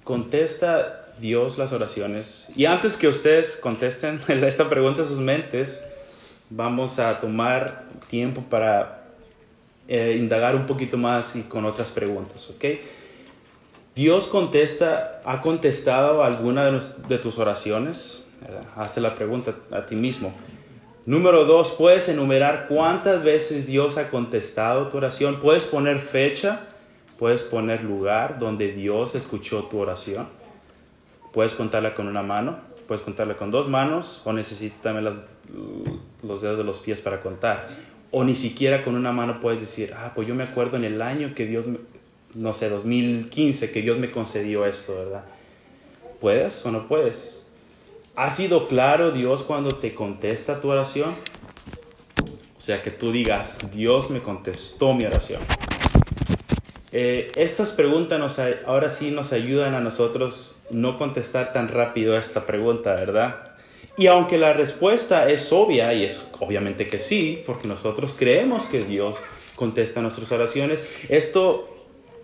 ¿Contesta Dios las oraciones? Y antes que ustedes contesten esta pregunta en sus mentes, vamos a tomar tiempo para indagar un poquito más y con otras preguntas, ¿ok? ¿Dios ha contestado alguna de tus oraciones? Hazte la pregunta a ti mismo. Número 2, ¿puedes enumerar cuántas veces Dios ha contestado tu oración? ¿Puedes poner fecha? ¿Puedes poner lugar donde Dios escuchó tu oración? ¿Puedes contarla con una mano? ¿Puedes contarla con 2 manos? ¿O necesitas también los dedos de los pies para contar? O ni siquiera con una mano puedes decir, pues yo me acuerdo en el año que Dios, 2015, que Dios me concedió esto, ¿verdad? ¿Puedes o no puedes? ¿Ha sido claro Dios cuando te contesta tu oración? O sea, que tú digas, Dios me contestó mi oración. Estas preguntas ahora sí nos ayudan a nosotros no contestar tan rápido a esta pregunta, ¿verdad? Y aunque la respuesta es obvia, y es obviamente que sí, porque nosotros creemos que Dios contesta nuestras oraciones, esto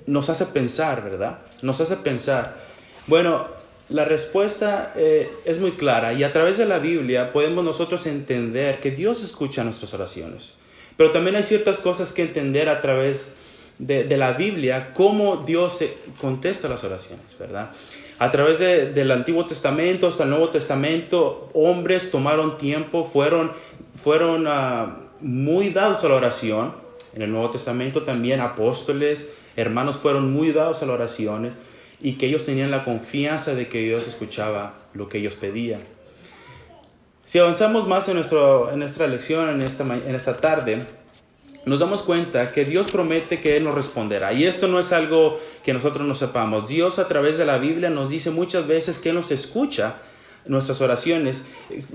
nos hace pensar, ¿verdad? Nos hace pensar. Bueno, la respuesta es muy clara y a través de la Biblia podemos nosotros entender que Dios escucha nuestras oraciones. Pero también hay ciertas cosas que entender a través de la Biblia, cómo Dios contesta las oraciones, ¿verdad? A través del Antiguo Testamento hasta el Nuevo Testamento, hombres tomaron tiempo, fueron muy dados a la oración. En el Nuevo Testamento también apóstoles, hermanos fueron muy dados a las oraciones y que ellos tenían la confianza de que Dios escuchaba lo que ellos pedían. Si avanzamos más en nuestra lección en esta tarde, nos damos cuenta que Dios promete que Él nos responderá. Y esto no es algo que nosotros no sepamos. Dios a través de la Biblia nos dice muchas veces que Él nos escucha nuestras oraciones.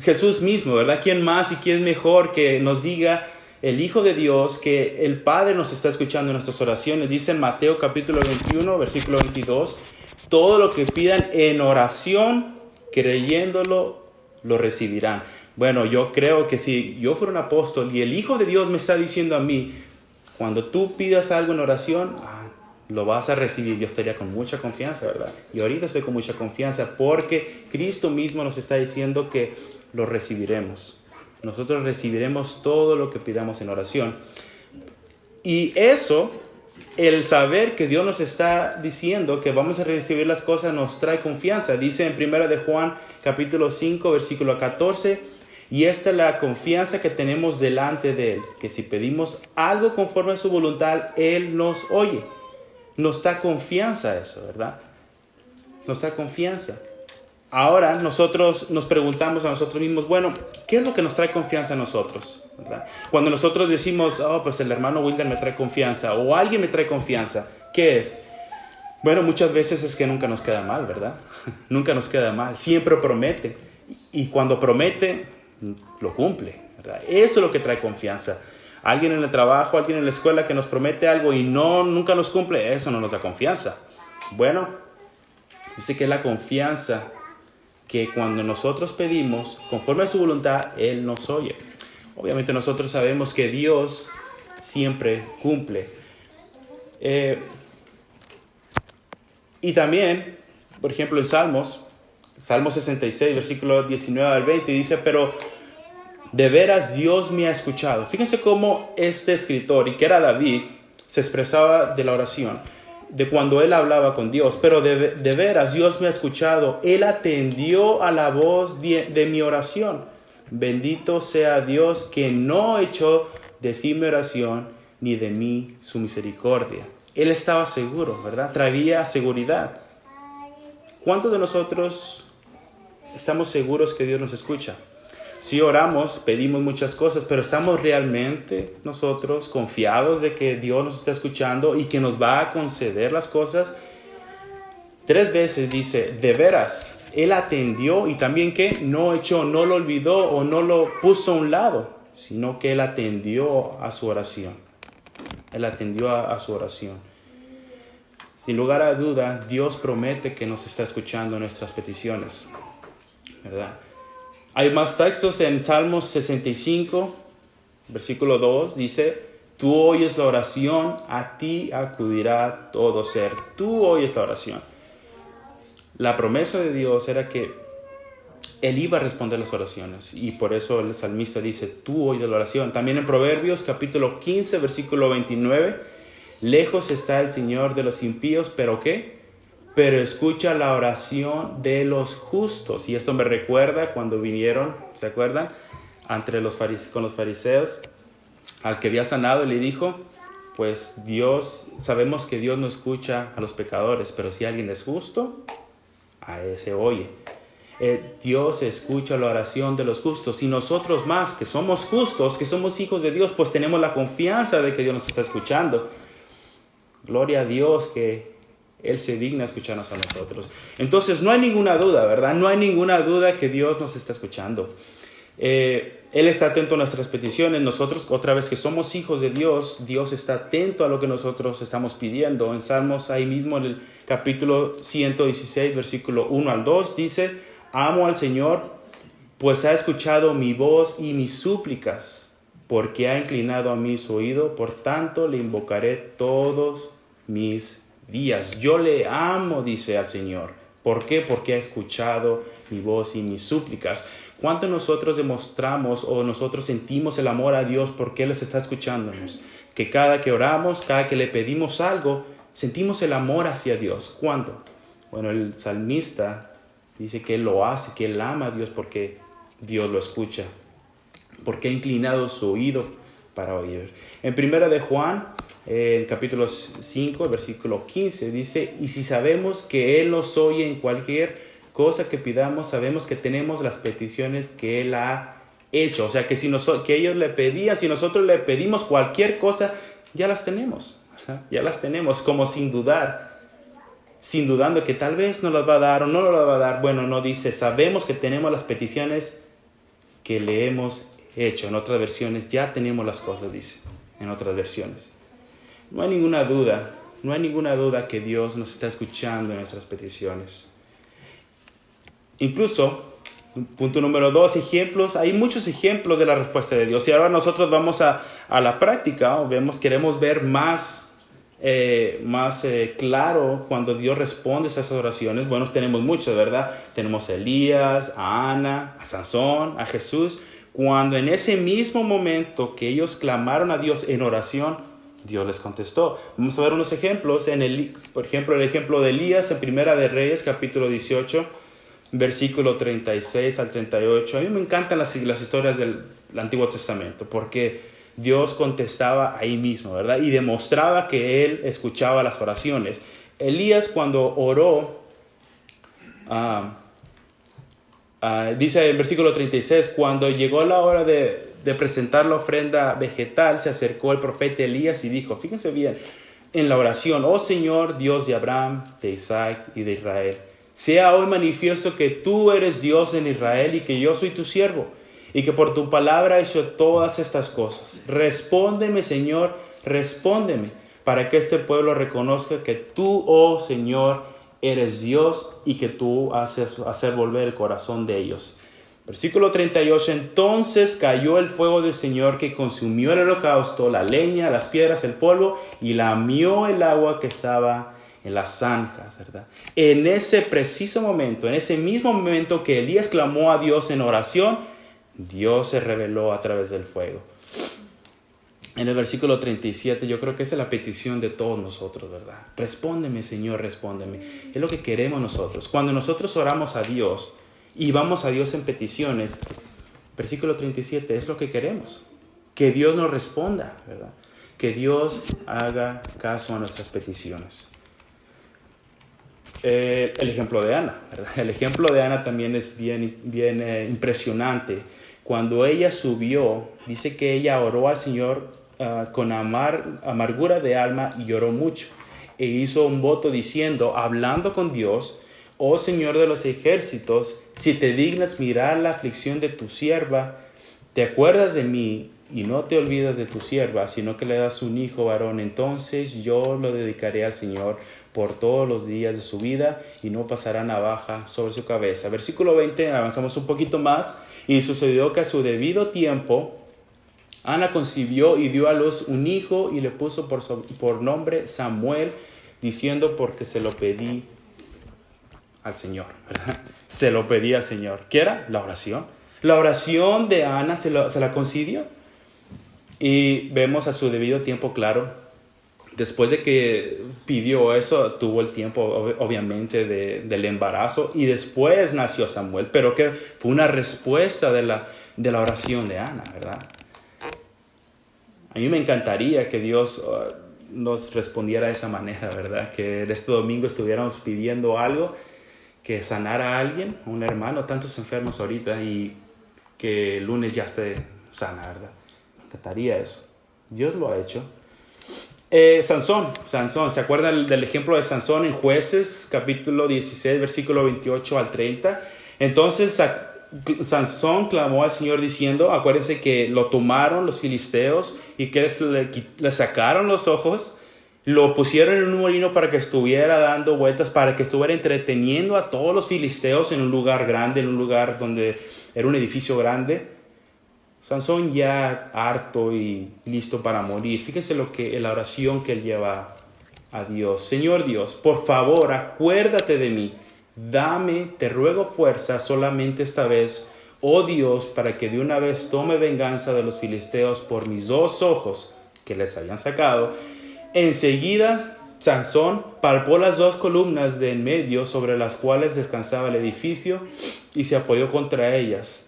Jesús mismo, ¿verdad? ¿Quién más y quién mejor que nos diga el Hijo de Dios que el Padre nos está escuchando en nuestras oraciones? Dice en Mateo capítulo 21, versículo 22, todo lo que pidan en oración, creyéndolo, lo recibirán. Bueno, yo creo que si yo fuera un apóstol y el Hijo de Dios me está diciendo a mí, cuando tú pidas algo en oración, lo vas a recibir. Yo estaría con mucha confianza, ¿verdad? Y ahorita estoy con mucha confianza porque Cristo mismo nos está diciendo que lo recibiremos. Nosotros recibiremos todo lo que pidamos en oración. Y eso, el saber que Dios nos está diciendo que vamos a recibir las cosas, nos trae confianza. Dice en 1 de Juan, capítulo 5, versículo 14, y esta es la confianza que tenemos delante de Él, que si pedimos algo conforme a su voluntad, Él nos oye. Nos da confianza eso, ¿verdad? Nos da confianza. Ahora nosotros nos preguntamos a nosotros mismos, bueno, ¿qué es lo que nos trae confianza a nosotros? ¿Verdad? Cuando nosotros decimos, pues el hermano Wilder me trae confianza, o alguien me trae confianza, ¿qué es? Bueno, muchas veces es que nunca nos queda mal, ¿verdad? Nunca nos queda mal, siempre promete. Y cuando promete, lo cumple, ¿verdad? Eso es lo que trae confianza. Alguien en el trabajo, alguien en la escuela que nos promete algo y nunca nos cumple, eso no nos da confianza. Bueno, dice que es la confianza que cuando nosotros pedimos, conforme a su voluntad, Él nos oye. Obviamente nosotros sabemos que Dios siempre cumple. Y también, por ejemplo, en Salmo 66, versículo 19 al 20, dice, pero de veras Dios me ha escuchado. Fíjense cómo este escritor, y que era David, se expresaba de la oración, de cuando él hablaba con Dios. Pero de veras Dios me ha escuchado. Él atendió a la voz de mi oración. Bendito sea Dios que no echó de sí mi oración, ni de mí su misericordia. Él estaba seguro, ¿verdad? Traía seguridad. ¿Cuántos de nosotros estamos seguros que Dios nos escucha? Si oramos, pedimos muchas cosas, pero ¿estamos realmente nosotros confiados de que Dios nos está escuchando y que nos va a conceder las cosas? 3 veces dice, de veras, Él atendió y también que no lo olvidó o no lo puso a un lado, sino que Él atendió a su oración. Él atendió a su oración. Sin lugar a duda, Dios promete que nos está escuchando nuestras peticiones, ¿verdad? Hay más textos en Salmos 65, versículo 2, dice, tú oyes la oración, a ti acudirá todo ser. Tú oyes la oración. La promesa de Dios era que Él iba a responder las oraciones, y por eso el salmista dice, tú oyes la oración. También en Proverbios capítulo 15, versículo 29, lejos está el Señor de los impíos, ¿pero qué? Pero escucha la oración de los justos. Y esto me recuerda cuando vinieron, ¿se acuerdan? Con los fariseos, al que había sanado, y le dijo, pues sabemos que Dios no escucha a los pecadores, pero si alguien es justo, a ese oye. Dios escucha la oración de los justos, y nosotros más, que somos justos, que somos hijos de Dios, pues tenemos la confianza de que Dios nos está escuchando. Gloria a Dios que Él se digna escucharnos a nosotros. Entonces no hay ninguna duda, ¿verdad? No hay ninguna duda que Dios nos está escuchando. Él está atento a nuestras peticiones. Nosotros, otra vez que somos hijos de Dios, Dios está atento a lo que nosotros estamos pidiendo. En Salmos, ahí mismo en el capítulo 116, versículo 1 al 2, dice, amo al Señor, pues ha escuchado mi voz y mis súplicas, porque ha inclinado a mí su oído, por tanto le invocaré todos mis días. Yo le amo, dice al Señor. ¿Por qué? Porque ha escuchado mi voz y mis súplicas. ¿Cuánto nosotros demostramos o nosotros sentimos el amor a Dios porque Él está escuchándonos? Que cada que oramos, cada que le pedimos algo, sentimos el amor hacia Dios. ¿Cuánto? Bueno, el salmista dice que Él lo hace, que Él ama a Dios porque Dios lo escucha, porque ha inclinado su oído para oír. En 1 de Juan, el capítulo 5, versículo 15, dice, y si sabemos que Él nos oye en cualquier cosa que pidamos, sabemos que tenemos las peticiones que Él ha hecho. O sea, que que ellos le pedían, si nosotros le pedimos cualquier cosa, ya las tenemos. Ya las tenemos, como sin dudar. Sin dudando que tal vez nos las va a dar o no nos las va a dar. Bueno, no dice, sabemos que tenemos las peticiones que le hemos hecho. En otras versiones, ya tenemos las cosas, dice. En otras versiones. No hay ninguna duda que Dios nos está escuchando en nuestras peticiones. Incluso, punto número 2, ejemplos. Hay muchos ejemplos de la respuesta de Dios. Y ahora nosotros vamos a la práctica. Queremos ver más claro cuando Dios responde a esas oraciones. Bueno, tenemos muchos, ¿verdad? Tenemos a Elías, a Ana, a Sansón, a Jesús. Cuando en ese mismo momento que ellos clamaron a Dios en oración, Dios les contestó. Vamos a ver unos ejemplos. Por ejemplo, el ejemplo de Elías en Primera de Reyes, capítulo 18, versículo 36 al 38. A mí me encantan las historias del Antiguo Testamento porque Dios contestaba ahí mismo, ¿verdad? Y demostraba que Él escuchaba las oraciones. Elías, cuando oró, dice el versículo 36, cuando llegó la hora de presentar la ofrenda vegetal, se acercó el profeta Elías y dijo, fíjense bien, en la oración, oh Señor, Dios de Abraham, de Isaac y de Israel, sea hoy manifiesto que tú eres Dios en Israel y que yo soy tu siervo, y que por tu palabra he hecho todas estas cosas. Respóndeme, Señor, respóndeme, para que este pueblo reconozca que tú, oh Señor, eres Dios y que tú haces volver el corazón de ellos. Versículo 38, entonces cayó el fuego del Señor que consumió el holocausto, la leña, las piedras, el polvo, y lamió el agua que estaba en las zanjas, ¿verdad? En ese preciso momento, en ese mismo momento que Elías clamó a Dios en oración, Dios se reveló a través del fuego. En el versículo 37, yo creo que esa es la petición de todos nosotros, ¿verdad? Respóndeme, Señor, respóndeme. Es lo que queremos nosotros. Cuando nosotros oramos a Dios y vamos a Dios en peticiones, versículo 37, es lo que queremos. Que Dios nos responda, ¿verdad? Que Dios haga caso a nuestras peticiones. El ejemplo de Ana, ¿verdad? El ejemplo de Ana también es bien impresionante. Cuando ella subió, dice que ella oró al Señor con amargura de alma y lloró mucho. E hizo un voto diciendo, hablando con Dios, oh Señor de los ejércitos, si te dignas mirar la aflicción de tu sierva, te acuerdas de mí y no te olvidas de tu sierva, sino que le das un hijo varón, entonces yo lo dedicaré al Señor por todos los días de su vida y no pasará navaja sobre su cabeza. Versículo 20, avanzamos un poquito más. Y sucedió que a su debido tiempo, Ana concibió y dio a luz un hijo y le puso por nombre Samuel, diciendo porque se lo pedí al Señor, ¿verdad? Se lo pedía al Señor. ¿Qué era? La oración. La oración de Ana se la concedió. Y vemos a su debido tiempo, claro, después de que pidió eso, tuvo el tiempo, obviamente, del embarazo. Y después nació Samuel. Pero que fue una respuesta de la oración de Ana, ¿verdad? A mí me encantaría que Dios nos respondiera de esa manera, ¿verdad? Que este domingo estuviéramos pidiendo algo, que sanara a alguien, un hermano, tantos enfermos ahorita, y que el lunes ya esté sana, ¿verdad? Me encantaría eso. Dios lo ha hecho. Sansón, ¿se acuerdan del ejemplo de Sansón en Jueces, capítulo 16, versículo 28 al 30? Entonces Sansón clamó al Señor diciendo, acuérdense que lo tomaron los filisteos y que le sacaron los ojos, lo pusieron en un molino para que estuviera dando vueltas, para que estuviera entreteniendo a todos los filisteos en un lugar grande, en un lugar donde era un edificio grande. Sansón ya harto y listo para morir. Fíjense la oración que él lleva a Dios. Señor Dios, por favor, acuérdate de mí. Dame, te ruego fuerza solamente esta vez, oh Dios, para que de una vez tome venganza de los filisteos por mis 2 ojos que les habían sacado. Enseguida Sansón palpó las 2 columnas de en medio sobre las cuales descansaba el edificio y se apoyó contra ellas,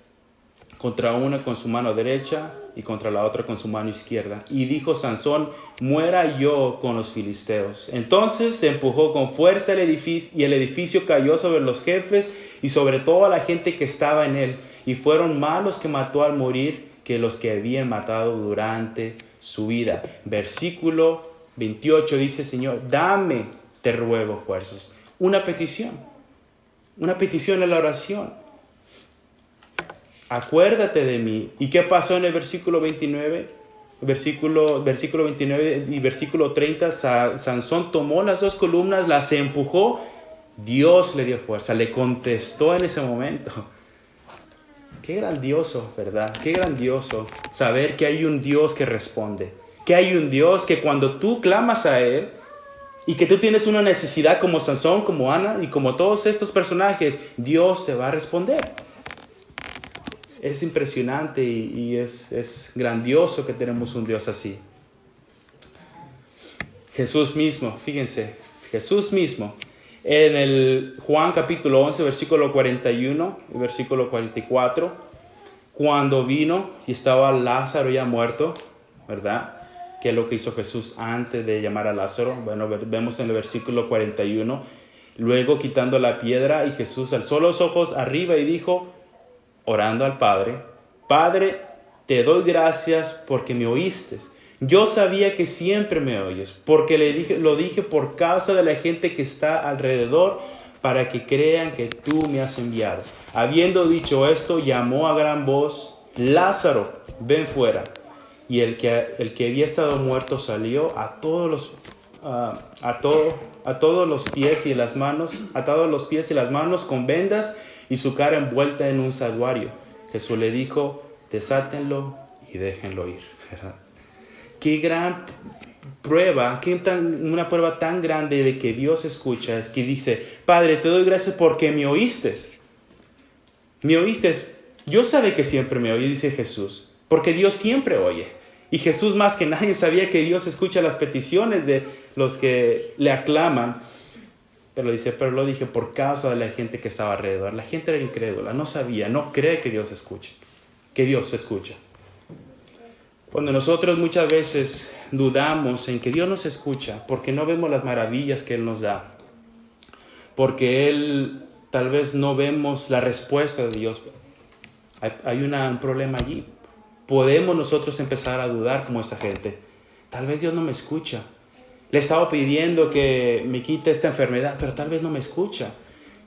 contra una con su mano derecha y contra la otra con su mano izquierda. Y dijo Sansón, muera yo con los filisteos. Entonces se empujó con fuerza el edificio, y el edificio cayó sobre los jefes y sobre toda la gente que estaba en él. Y fueron más los que mató al morir que los que habían matado durante su vida. Versículo 28 dice, Señor, dame, te ruego fuerzas. Una petición en la oración. Acuérdate de mí. ¿Y qué pasó en el versículo 29? Versículo 29 y versículo 30, Sansón tomó las 2 columnas, las empujó, Dios le dio fuerza, le contestó en ese momento. Qué grandioso, ¿verdad? Qué grandioso saber que hay un Dios que responde, que hay un Dios que cuando tú clamas a Él y que tú tienes una necesidad como Sansón, como Ana y como todos estos personajes, Dios te va a responder. Es impresionante y es grandioso que tenemos un Dios así. Jesús mismo, fíjense, Jesús mismo, en el Juan capítulo 11, versículo 41 y versículo 44, cuando vino y estaba Lázaro ya muerto, ¿verdad? ¿Qué es lo que hizo Jesús antes de llamar a Lázaro? Bueno, vemos en el versículo 41, luego quitando la piedra, y Jesús alzó los ojos arriba y dijo, orando al Padre, Padre, te doy gracias porque me oíste. Yo sabía que siempre me oyes, porque lo dije por causa de la gente que está alrededor, para que crean que tú me has enviado. Habiendo dicho esto, llamó a gran voz, Lázaro, ven fuera. Y el que había estado muerto salió atados los pies y las manos con vendas y su cara envuelta en un santuario. Jesús le dijo, desátenlo y déjenlo ir. ¿Verdad? Qué gran prueba, una prueba tan grande de que Dios escucha, es que dice, Padre, te doy gracias porque me oíste. Me oíste. Yo sabía que siempre me oye, dice Jesús, porque Dios siempre oye. Y Jesús más que nadie sabía que Dios escucha las peticiones de los que le aclaman. Pero lo dije por causa de la gente que estaba alrededor. La gente era incrédula, no sabía, no cree que Dios escuche, que Dios escucha. Cuando nosotros muchas veces dudamos en que Dios nos escucha, porque no vemos las maravillas que Él nos da, porque tal vez no vemos la respuesta de Dios, hay un problema allí. Podemos nosotros empezar a dudar como esta gente. Tal vez Dios no me escucha. Le he estado pidiendo que me quite esta enfermedad, pero tal vez no me escucha.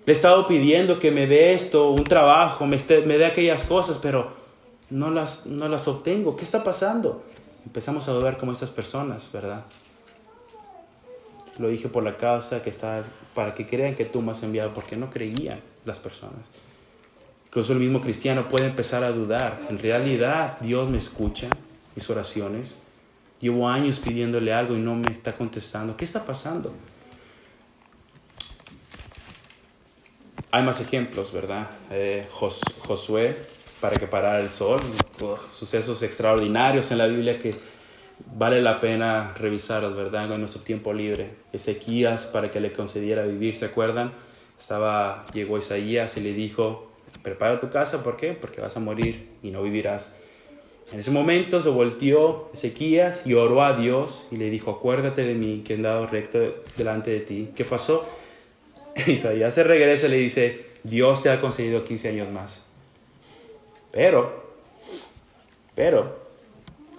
Le he estado pidiendo que me dé esto, un trabajo, me dé aquellas cosas, pero no las obtengo. ¿Qué está pasando? Empezamos a dudar como estas personas, ¿verdad? Lo dije por la causa que está, para que crean que tú me has enviado, porque no creían las personas. Incluso el mismo cristiano puede empezar a dudar. En realidad, Dios me escucha mis oraciones. Llevo años pidiéndole algo y no me está contestando. ¿Qué está pasando? Hay más ejemplos, ¿verdad? Josué, para que parara el sol, sucesos extraordinarios en la Biblia que vale la pena revisarlos, ¿verdad? En nuestro tiempo libre. Ezequías, para que le concediera vivir, ¿se acuerdan? Llegó Isaías y le dijo, prepara tu casa, ¿por qué? Porque vas a morir y no vivirás. En ese momento se volteó Ezequías y oró a Dios y le dijo, acuérdate de mí, que he andado recto delante de ti. ¿Qué pasó? Isaías se regresa y le dice, Dios te ha concedido 15 años más. Pero,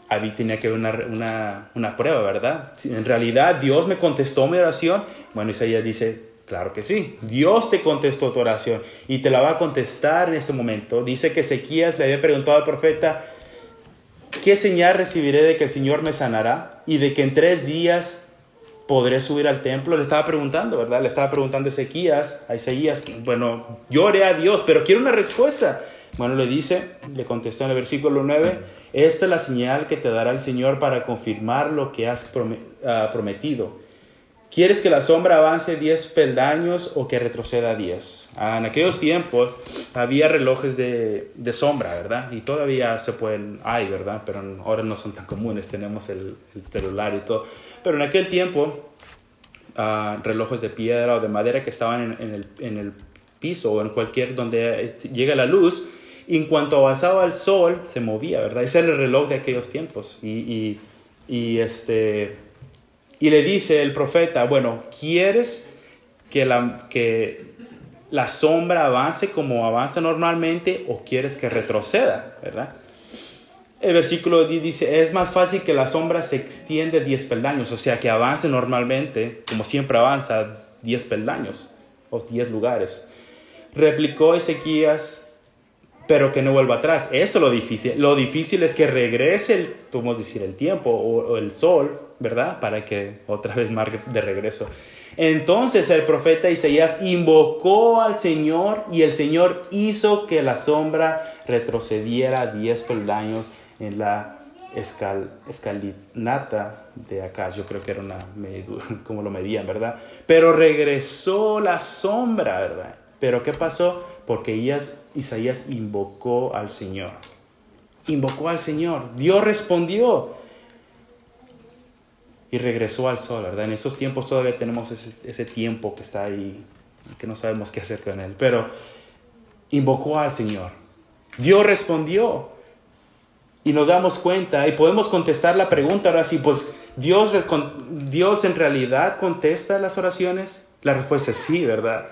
ahí tenía que haber una prueba, ¿verdad? Si en realidad Dios me contestó mi oración. Bueno, Isaías dice, claro que sí. Dios te contestó tu oración y te la va a contestar en este momento. Dice que Ezequías le había preguntado al profeta, ¿qué señal recibiré de que el Señor me sanará y de que en 3 días podré subir al templo? Le estaba preguntando, ¿verdad? Le estaba preguntando a Isaías, bueno, yo oré a Dios, pero quiero una respuesta. Bueno, le contestó en el versículo 9, esta es la señal que te dará el Señor para confirmar lo que has prometido. ¿Quieres que la sombra avance 10 peldaños o que retroceda 10? En aquellos tiempos había relojes de sombra, ¿verdad? Y todavía hay, ¿verdad? Pero ahora no son tan comunes, tenemos el celular y todo. Pero en aquel tiempo, relojes de piedra o de madera que estaban en el piso o en cualquier donde llega la luz, y en cuanto avanzaba el sol, se movía, ¿verdad? Ese era el reloj de aquellos tiempos. Y le dice el profeta, bueno, ¿quieres que la sombra avance como avanza normalmente o quieres que retroceda, ¿verdad? El versículo 10 dice, es más fácil que la sombra se extiende 10 peldaños, o sea, que avance normalmente, como siempre avanza, 10 peldaños o 10 lugares. Replicó Ezequías, pero que no vuelva atrás. Eso es lo difícil. Lo difícil es que regrese el tiempo o el sol, ¿verdad? Para que otra vez marque de regreso. Entonces el profeta Isaías invocó al Señor y el Señor hizo que la sombra retrocediera 10 peldaños en la escalinata de acá. Yo creo que era como lo medían, ¿verdad? Pero regresó la sombra, ¿verdad? Pero ¿qué pasó? Porque Isaías invocó al Señor. Invocó al Señor. Dios respondió. Y regresó al sol, ¿verdad? En estos tiempos todavía tenemos ese tiempo que está ahí, que no sabemos qué hacer con él. Pero invocó al Señor. Dios respondió. Y nos damos cuenta y podemos contestar la pregunta ahora sí, pues ¿Dios en realidad contesta las oraciones? La respuesta es sí, ¿verdad?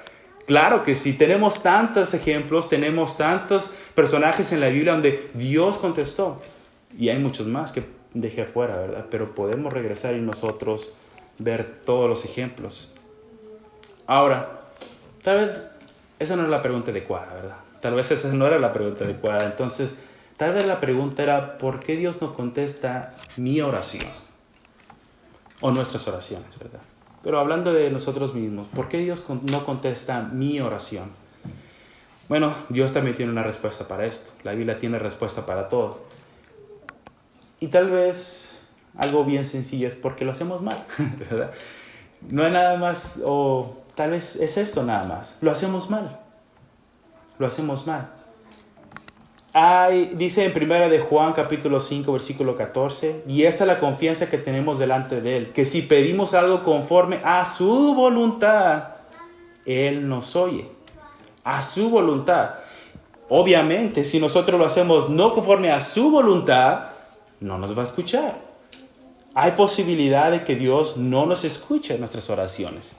Claro que sí, tenemos tantos ejemplos, tenemos tantos personajes en la Biblia donde Dios contestó. Y hay muchos más que dejé afuera, ¿verdad? Pero podemos regresar y nosotros ver todos los ejemplos. Ahora, tal vez esa no es la pregunta adecuada, ¿verdad? Tal vez esa no era la pregunta adecuada. Entonces, tal vez la pregunta era, ¿por qué Dios no contesta mi oración? O nuestras oraciones, ¿verdad? Pero hablando de nosotros mismos, ¿por qué Dios no contesta mi oración? Bueno, Dios también tiene una respuesta para esto. La Biblia tiene respuesta para todo. Y tal vez algo bien sencillo es porque lo hacemos mal, ¿verdad? No hay nada más, o tal vez es esto nada más. Lo hacemos mal. Lo hacemos mal. Dice en 1 de Juan capítulo 5 versículo 14, y esta es la confianza que tenemos delante de Él, que si pedimos algo conforme a su voluntad, Él nos oye. A su voluntad. Obviamente, si nosotros lo hacemos no conforme a su voluntad, no nos va a escuchar. Hay posibilidad de que Dios no nos escuche en nuestras oraciones.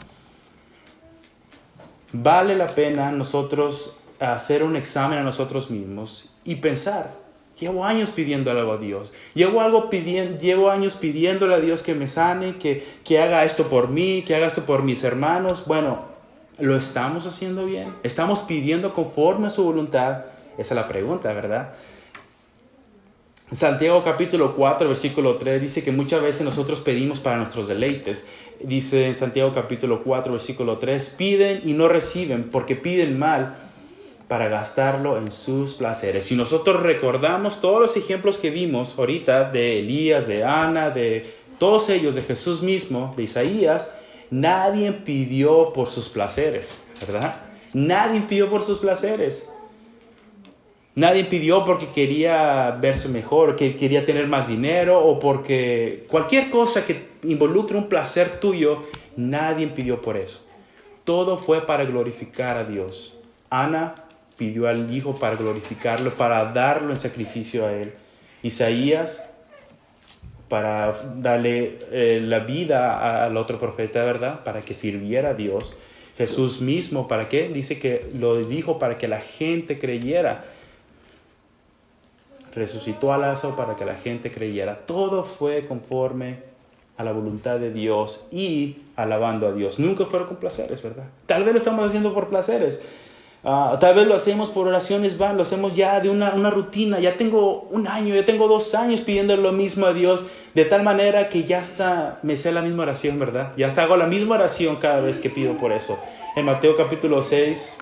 Vale la pena nosotros hacer un examen a nosotros mismos y pensar, llevo años pidiendo algo a Dios, llevo años pidiéndole a Dios que me sane, que haga esto por mí, que haga esto por mis hermanos. Bueno, ¿lo estamos haciendo bien? ¿Estamos pidiendo conforme a su voluntad? Esa es la pregunta, ¿verdad? Santiago capítulo 4 versículo 3 dice que muchas veces nosotros pedimos para nuestros deleites. Dice en Santiago capítulo 4 versículo 3, piden y no reciben porque piden mal para gastarlo en sus placeres. Si nosotros recordamos todos los ejemplos que vimos ahorita de Elías, de Ana, de todos ellos, de Jesús mismo, de Isaías, nadie pidió por sus placeres, ¿verdad? Nadie pidió por sus placeres. Nadie pidió porque quería verse mejor, que quería tener más dinero o porque cualquier cosa que involucre un placer tuyo, nadie pidió por eso. Todo fue para glorificar a Dios. Ana pidió al Hijo para glorificarlo, para darlo en sacrificio a Él. Isaías para darle la vida al otro profeta, ¿verdad? Para que sirviera a Dios. Jesús mismo, ¿para qué? Dice que lo dijo para que la gente creyera. Resucitó a Lázaro para que la gente creyera. Todo fue conforme a la voluntad de Dios y alabando a Dios. Nunca fueron con placeres, ¿verdad? Tal vez lo estamos haciendo por placeres. Tal vez lo hacemos por oraciones van, lo hacemos ya de una rutina. Ya tengo 1 año, ya tengo 2 años pidiendo lo mismo a Dios, de tal manera que ya me sé la misma oración, ¿verdad? Ya hasta hago la misma oración cada vez que pido por eso. En Mateo capítulo 6,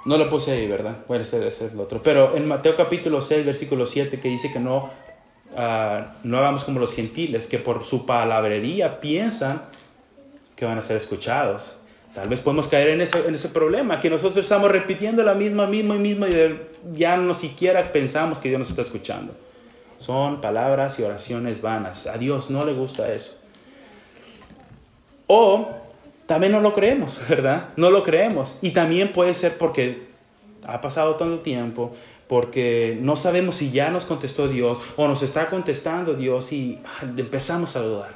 no lo puse ahí, ¿verdad? Puede ser el otro. Pero en Mateo capítulo 6, versículo 7, que dice que no hagamos como los gentiles, que por su palabrería piensan que van a ser escuchados. Tal vez podemos caer en ese problema, que nosotros estamos repitiendo la misma y ya no siquiera pensamos que Dios nos está escuchando. Son palabras y oraciones vanas. A Dios no le gusta eso. O también no lo creemos, ¿verdad? No lo creemos. Y también puede ser porque ha pasado tanto tiempo, porque no sabemos si ya nos contestó Dios o nos está contestando Dios y empezamos a dudar.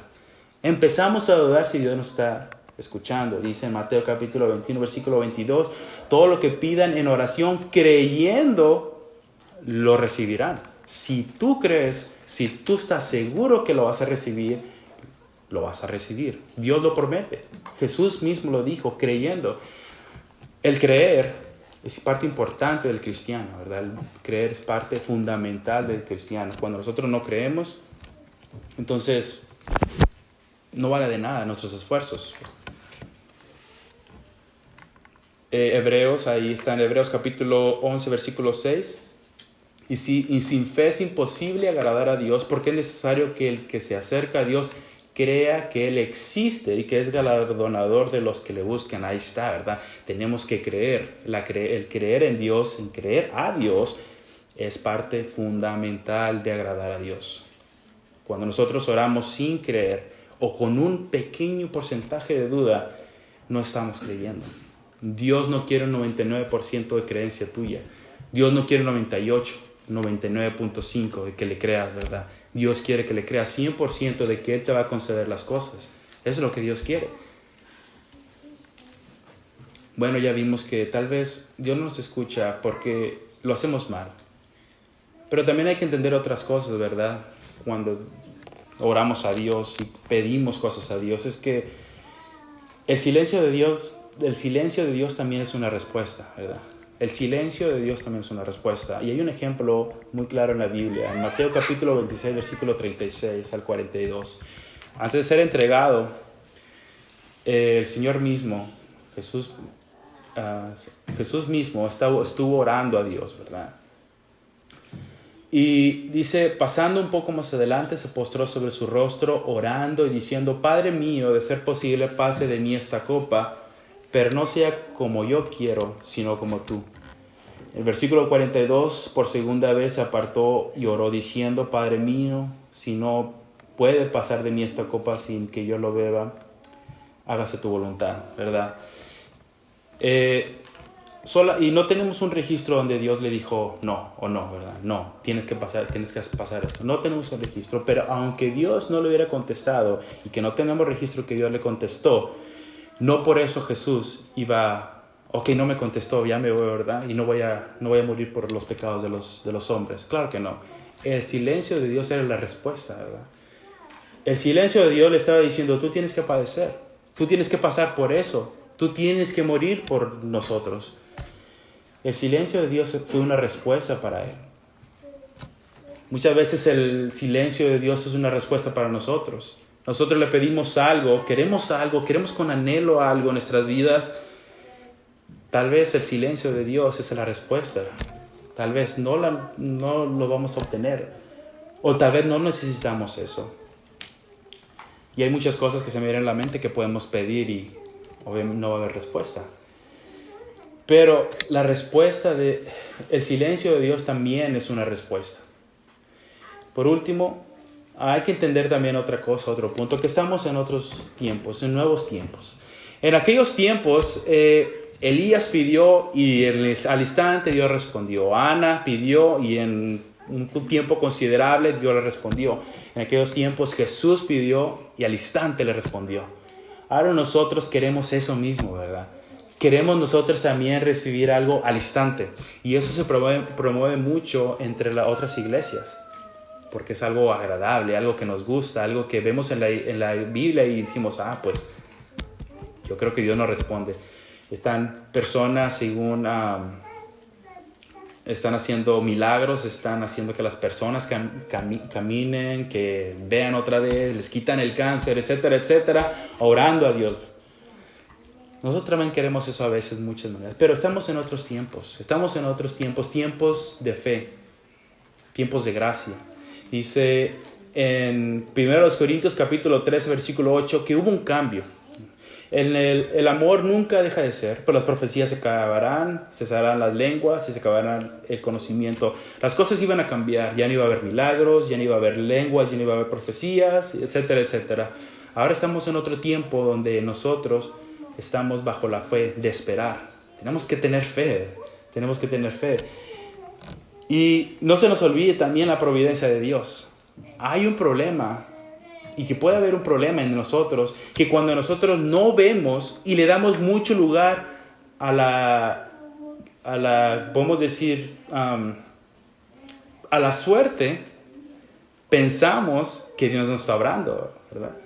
Empezamos a dudar si Dios nos está escuchando. Dice en Mateo capítulo 21, versículo 22, todo lo que pidan en oración creyendo, lo recibirán. Si tú crees, si tú estás seguro que lo vas a recibir, lo vas a recibir. Dios lo promete. Jesús mismo lo dijo, creyendo. El creer es parte importante del cristiano, ¿verdad? El creer es parte fundamental del cristiano. Cuando nosotros no creemos, entonces no vale de nada nuestros esfuerzos. Hebreos, ahí está en Hebreos capítulo 11, versículo 6. Y sin fe es imposible agradar a Dios, porque es necesario que el que se acerca a Dios crea que Él existe y que es galardonador de los que le buscan. Ahí está, ¿verdad? Tenemos que creer. El creer en Dios, en creer a Dios, es parte fundamental de agradar a Dios. Cuando nosotros oramos sin creer o con un pequeño porcentaje de duda, no estamos creyendo. Dios no quiere un 99% de creencia tuya. Dios no quiere 98, 99.5 de que le creas, ¿verdad? Dios quiere que le creas 100% de que Él te va a conceder las cosas. Eso es lo que Dios quiere. Bueno, ya vimos que tal vez Dios no nos escucha porque lo hacemos mal. Pero también hay que entender otras cosas, ¿verdad? Cuando oramos a Dios y pedimos cosas a Dios, es que el silencio de Dios también es una respuesta, ¿verdad? El silencio de Dios también es una respuesta. Y hay un ejemplo muy claro en la Biblia, en Mateo capítulo 26, versículo 36 al 42. Antes de ser entregado, el Señor mismo, Jesús mismo estuvo orando a Dios, ¿verdad? Y dice, pasando un poco más adelante, se postró sobre su rostro, orando y diciendo, Padre mío, de ser posible, pase de mí esta copa, pero no sea como yo quiero, sino como tú. El versículo 42, por segunda vez se apartó y oró diciendo, Padre mío, si no puede pasar de mí esta copa sin que yo lo beba, hágase tu voluntad, ¿verdad? Y no tenemos un registro donde Dios le dijo no o no, ¿verdad? No, tienes que pasar esto. No tenemos un registro, pero aunque Dios no le hubiera contestado y que no tenemos registro que Dios le contestó, no por eso Jesús no me contestó, ya me voy, ¿verdad? Y no voy a morir por los pecados de los hombres. Claro que no. El silencio de Dios era la respuesta, ¿verdad? El silencio de Dios le estaba diciendo, tú tienes que padecer, tú tienes que pasar por eso, tú tienes que morir por nosotros. El silencio de Dios fue una respuesta para él. Muchas veces el silencio de Dios es una respuesta para nosotros. Nosotros le pedimos algo, queremos con anhelo algo en nuestras vidas. Tal vez el silencio de Dios es la respuesta. Tal vez no lo vamos a obtener. O tal vez no necesitamos eso. Y hay muchas cosas que se me vienen a la mente que podemos pedir y obviamente no va a haber respuesta. Pero la respuesta el silencio de Dios también es una respuesta. Por último, hay que entender también otra cosa, otro punto, que estamos en otros tiempos, en nuevos tiempos. En aquellos tiempos, Elías pidió y al instante Dios respondió. Ana pidió y en un tiempo considerable Dios le respondió. En aquellos tiempos Jesús pidió y al instante le respondió. Ahora nosotros queremos eso mismo, ¿verdad? Queremos nosotros también recibir algo al instante. Y eso se promueve mucho entre las otras iglesias. Porque es algo agradable, algo que nos gusta, algo que vemos en la Biblia y decimos, pues yo creo que Dios nos responde. Están personas según están haciendo milagros, están haciendo que las personas caminen, que vean otra vez, les quitan el cáncer, etcétera, etcétera, orando a Dios. Nosotros también queremos eso a veces, muchas maneras, pero estamos en otros tiempos, tiempos de fe, tiempos de gracia. Dice en 1 Corintios capítulo 3, versículo 8, que hubo un cambio. El amor nunca deja de ser, pero las profecías se acabarán, cesarán las lenguas y se acabará el conocimiento. Las cosas iban a cambiar, ya no iba a haber milagros, ya no iba a haber lenguas, ya no iba a haber profecías, etcétera, etcétera. Ahora estamos en otro tiempo donde nosotros estamos bajo la fe de esperar. Tenemos que tener fe. Y no se nos olvide también la providencia de Dios. Hay un problema, y que puede haber un problema en nosotros, que cuando nosotros no vemos y le damos mucho lugar a la podemos decir, a la suerte, pensamos que Dios nos está obrando, ¿verdad?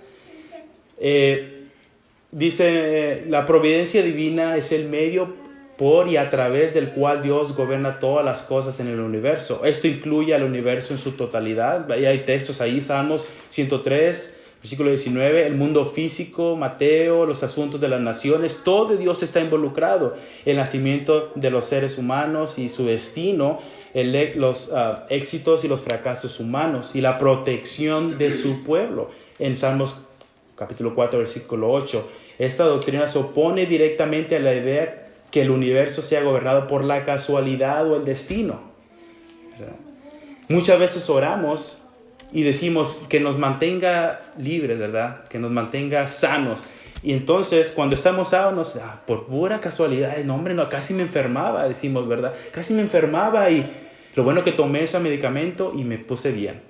Dice, la providencia divina es el medio por y a través del cual Dios gobierna todas las cosas en el universo. Esto incluye al universo en su totalidad. Ahí hay textos ahí, Salmos 103, versículo 19, el mundo físico, Mateo, los asuntos de las naciones, todo Dios está involucrado. El nacimiento de los seres humanos y su destino, los éxitos y los fracasos humanos y la protección de su pueblo. En Salmos capítulo 4, versículo 8, esta doctrina se opone directamente a la idea que el universo sea gobernado por la casualidad o el destino. ¿Verdad? Muchas veces oramos y decimos que nos mantenga libres, ¿verdad? Que nos mantenga sanos. Y entonces, cuando estamos sanos, por pura casualidad, no, hombre, no, casi me enfermaba, decimos, ¿verdad? Casi me enfermaba y lo bueno que tomé ese medicamento y me puse bien.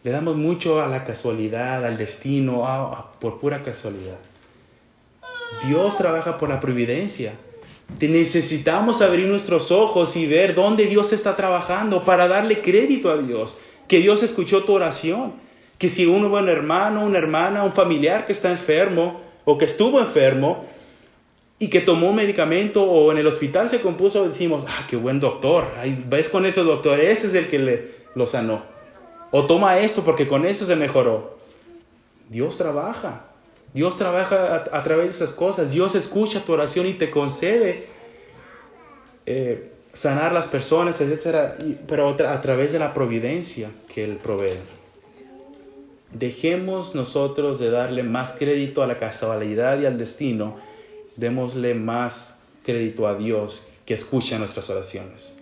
Le damos mucho a la casualidad, al destino, por pura casualidad. Dios trabaja por la providencia. Necesitamos abrir nuestros ojos y ver dónde Dios está trabajando para darle crédito a Dios. Que Dios escuchó tu oración. Que si un buen hermano, una hermana, un familiar que está enfermo o que estuvo enfermo y que tomó un medicamento o en el hospital se compuso, decimos, qué buen doctor. Ahí ves con ese doctor, ese es el que lo sanó. O toma esto porque con eso se mejoró. Dios trabaja. Dios trabaja a través de esas cosas. Dios escucha tu oración y te concede sanar las personas, etc. Pero a través de la providencia que Él provee. Dejemos nosotros de darle más crédito a la casualidad y al destino. Démosle más crédito a Dios que escucha nuestras oraciones.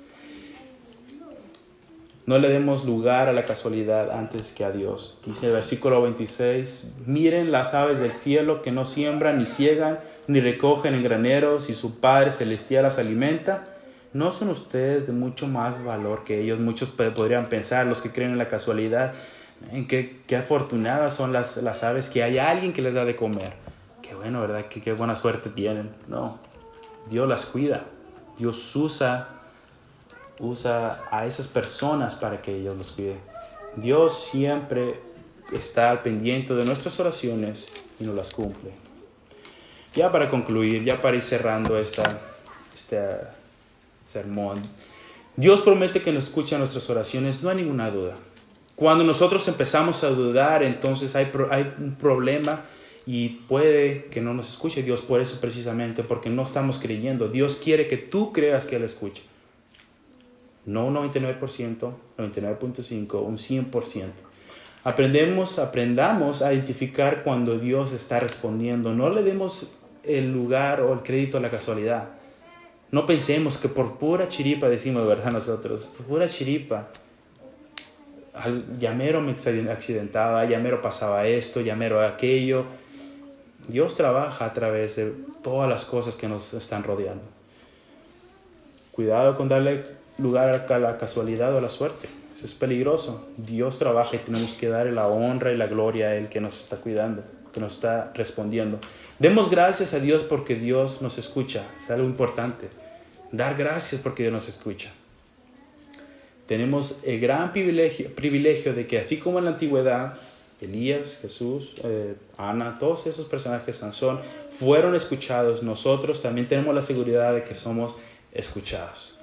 No le demos lugar a la casualidad antes que a Dios. Dice el versículo 26, miren las aves del cielo que no siembran, ni ciegan, ni recogen en graneros, y su Padre Celestial las alimenta. ¿No son ustedes de mucho más valor que ellos? Muchos podrían pensar, los que creen en la casualidad, qué afortunadas son las aves, que hay alguien que les da de comer. Qué bueno, ¿verdad? Qué buena suerte tienen. No, Dios las cuida. Dios usa a esas personas para que ellos los cuiden. Dios siempre está al pendiente de nuestras oraciones y nos las cumple. Ya para concluir, ya para ir cerrando este sermón, Dios promete que nos escucha nuestras oraciones, no hay ninguna duda. Cuando nosotros empezamos a dudar, entonces hay un problema y puede que no nos escuche Dios por eso precisamente, porque no estamos creyendo. Dios quiere que tú creas que Él escucha. No un 99%, 99.5%, un 100%. Aprendamos a identificar cuando Dios está respondiendo. No le demos el lugar o el crédito a la casualidad. No pensemos que por pura chiripa, decimos, ¿verdad? Nosotros, por pura chiripa, ya mero me accidentaba, ya mero pasaba esto, ya mero aquello. Dios trabaja a través de todas las cosas que nos están rodeando. Cuidado con darle lugar a la casualidad o a la suerte. Eso es peligroso. Dios trabaja y tenemos que darle la honra y la gloria a Él que nos está cuidando, que nos está respondiendo. Demos gracias a Dios porque Dios nos escucha. Es algo importante. Dar gracias porque Dios nos escucha. Tenemos el gran privilegio de que así como en la antigüedad, Elías, Jesús, Ana, todos esos personajes, Sansón, fueron escuchados. Nosotros también tenemos la seguridad de que somos escuchados.